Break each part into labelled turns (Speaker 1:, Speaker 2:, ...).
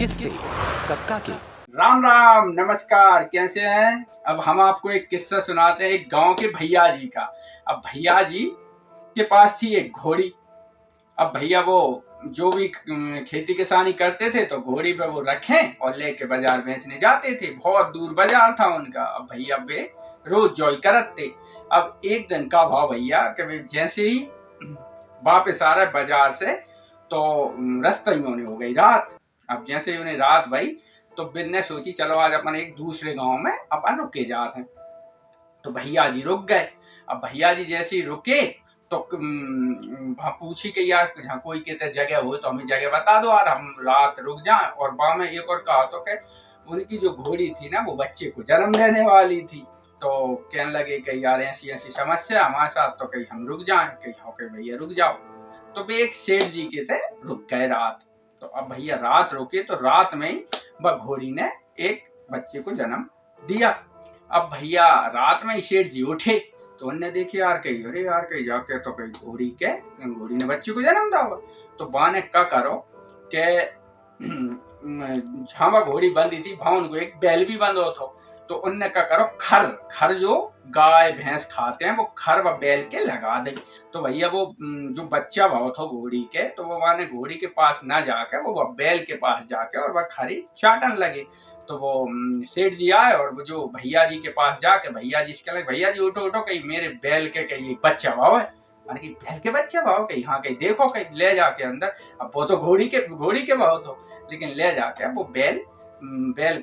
Speaker 1: किससे कक्का के।
Speaker 2: राम राम नमस्कार, कैसे हैं। अब हम आपको एक किस्सा सुनाते हैं एक गांव के भैया जी का। अब भैया जी के पास थी एक घोड़ी। अब भैया वो जो भी खेती किसानी करते थे तो घोड़ी पे वो रखें और लेके बाजार बेचने जाते थे। बहुत दूर बाजार था उनका। अब भैया पे रोज जॉय करते। अब एक दिन का भाव भैया कि जैसे ही वापस आ रहे बाजार से तो रास्ते में उन्हें हो गई रात। अब जैसे ही उन्हें रात भाई तो बिन ने सोची चलो आज अपन एक दूसरे गांव में अपन रुके जाते हैं। तो भैया जी रुक गए। अब भैया जी जैसे ही रुके तो पूछी कि यार जहाँ कोई कहते जगह हो तो हमें जगह बता दो यार, हम रात रुक जाएं। और बा में एक और कहा तो कि उनकी जो घोड़ी थी ना वो बच्चे को जन्म देने वाली थी। तो कहने लगे कि यार ऐसी ऐसी समस्या हमारे साथ, तो कहीं हम रुक जाएं। कहीं हो के भैया रुक जाओ। तो वे एक सेठ जी के थे रुक गए रात। तो अब भैया रात रुके तो रात में ही वह घोड़ी ने एक बच्चे को जन्म दिया। अब भैया रात में ही सेठ जी उठे तो उनने देखे यार कहीं, अरे यार कहीं जाके तो कहीं घोड़ी ने बच्चे को जन्म दिया। तो बा ने क्या करो के जहाँ घोड़ी बंदी थी वहां उनको एक बैल भी बंद हो तो उनने क्या करो खर जो गाय भैंस खाते हैं वो खर व बैल के लगा दे। तो भैया वो जो बच्चा भाव था घोड़ी के तो वो माने घोड़ी के पास ना जाके वो बैल के पास जाके और वह खरी चाटन लगे। तो वो सेठ जी आए और वो जो भैया जी के पास जाके भैया जी इसके लगे, भैया जी उठो उठो कहीं मेरे बैल के कहीं बच्चा भाव है। मैंने कि बैल के बच्चा भाव कहीं, हाँ कहीं देखो कहीं ले जाके अंदर। अब वो तो घोड़ी के भाव तो लेकिन ले जाके वो बैल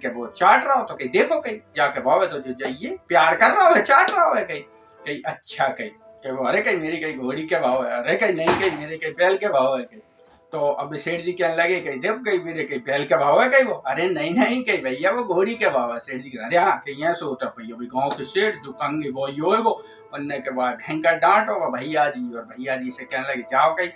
Speaker 2: के वो चाट रहा हो तो कहीं देखो कहीं जाके भाव है तो जो जाइए प्यार कर रहा हो चाट रहा हो कहीं कहीं अच्छा कहीं वो अरे कहीं मेरी कहीं घोड़ी के भाव है, अरे कहीं नहीं कहीं मेरे कहीं बैल के भाव है कहीं। तो अब सेठ जी कहने लगे कहीं देव कहीं मेरे कहीं बैल के भाव है कहीं वो, अरे नहीं कहीं भैया वो घोड़ी के भाव है। सेठ जी कह अरे हाँ कहीं ऐसा होता भैया भाई गाँव के सेठ जो कंगे वो बनने के बाद भयंकर डांट होगा भैया जी। और भैया जी से कहने लगे जाओ कहीं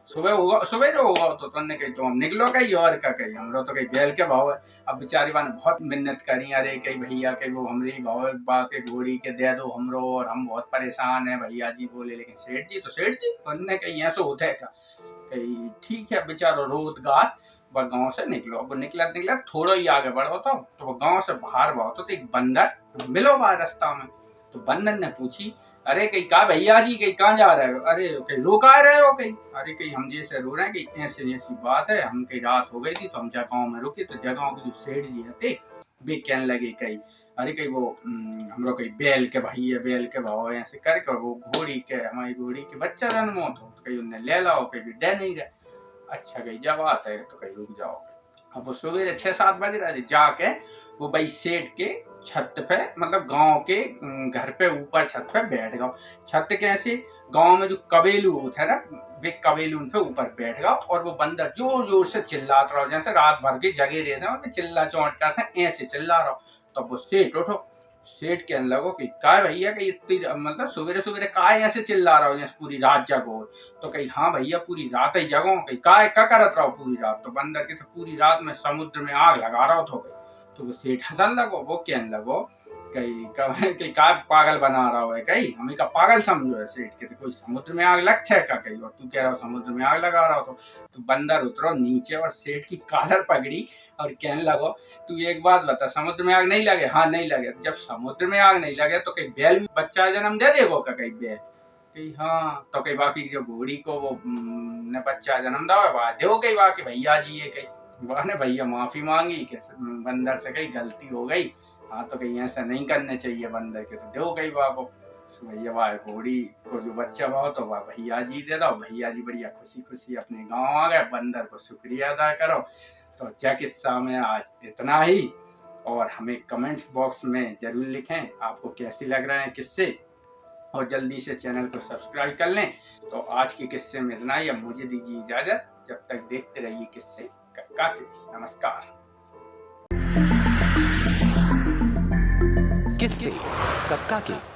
Speaker 2: सुबह जो होगा तो तुमने कही तो हम निकलो कहीं और का कही हम लोग तो कहीं बैल के भाव है। अब बेचारी ने बहुत मिन्नत करी, अरे कहीं भैया कहीं वो हमरी भाव बा के घोड़ी के दे दो हमरो और हम बहुत परेशान है। भैया जी बोले लेकिन सेठ जी उनने कहीं ऐसा होता है कहीं ठीक है बेचारो रोत गात वह गाँव से निकलो। अब निकला थोड़ा ही आगे बढ़ो तो वो गाँव से बाहर बहुत तो एक बंदर मिलो वहां रास्ता में। तो बंदर ने पूछी अरे कहीं कहा भैया जी कहीं कहाँ जा रहे हो, अरे कहीं रोका रहे हो कहीं, अरे कहीं हम जैसे रो रहे हैं कि ऐसी बात है हम कहीं रात हो गई थी तो हम जगहों में रुके तो जगहों के जो सेठ जी थे वे कहने लगे कहीं अरे कहीं वो हम लोग कहीं बैल के भाई ऐसे करके वो हमारी घोड़ी के बच्चा जन्म हो तो कहीं उन्हें ले लाओ कहीं दे नहीं रहे। अच्छा कहीं जब आता है तो कहीं रुक जाओ। अब वो सुबह 6-7 बज रहे थे जाके वो भाई सेठ के छत पे मतलब गांव के घर पे ऊपर छत पे बैठ गया। छत कैसे गांव में जो कबेलू होता है ना वे कबेलू पे ऊपर बैठ गया और वो बंदर जोर जोर से चिल्लाता रहा जैसे रात भर के जगे रहे थे चिल्ला चौंट कर ऐसे चिल्ला रहा। तब वो सेठ उठो सेठ कहने लगो कि काय भैया कि इतनी मतलब सवेरे काय ऐसे चिल्ला रहा हो जैसे पूरी रात जगो। तो कही हाँ भैया पूरी रात ही जगो कही काय क्या करत रहो पूरी रात। तो बंदर के तो पूरी रात में समुद्र में आग लगा रहा हो। तो वो सेठ हंसन लगो वो कहने लगो कहीं का पागल बना रहा हो कहीं हमें का पागल समझो है सेठ के तो कोई समुद्र में आग लग है का कहीं और तू कह रहा हो समुद्र में आग लगा रहा हो। तो बंदर उतरो नीचे और सेठ की कॉलर पकड़ी और कहने लगो तू एक बात बता समुद्र में आग नहीं लगे, हाँ नहीं लगे। जब समुद्र में आग नहीं लगे तो कहीं बैल भी बच्चा जन्म दे देगो का कहीं बैल कहीं, हाँ तो कहीं बाकी जो घोड़ी को वो ने बच्चा जन्म दे हो गई बाकी भैया जी ये कहीं ने भैया माफी मांगी कि बंदर से कहीं गलती हो गई, हाँ तो कहीं ऐसा नहीं करने चाहिए बंदर के तो दो कहीं बाको भैया वाह घोड़ी को जो बच्चा भाव तो वह भैया जी दे दो। भैया जी बढ़िया खुशी अपने गांव आ गए। बंदर को शुक्रिया अदा करो। तो अच्छा किस्सा में आज इतना ही और हमें कमेंट्स बॉक्स में जरूर लिखें आपको कैसी लग रहे हैं किस्से और जल्दी से चैनल को सब्सक्राइब कर लें। तो आज के किस्से में इतना ही, अब मुझे दीजिए इजाजत। जब तक देखते रहिए किस्से कक्का के। नमस्कार।
Speaker 1: किससे कक्का के।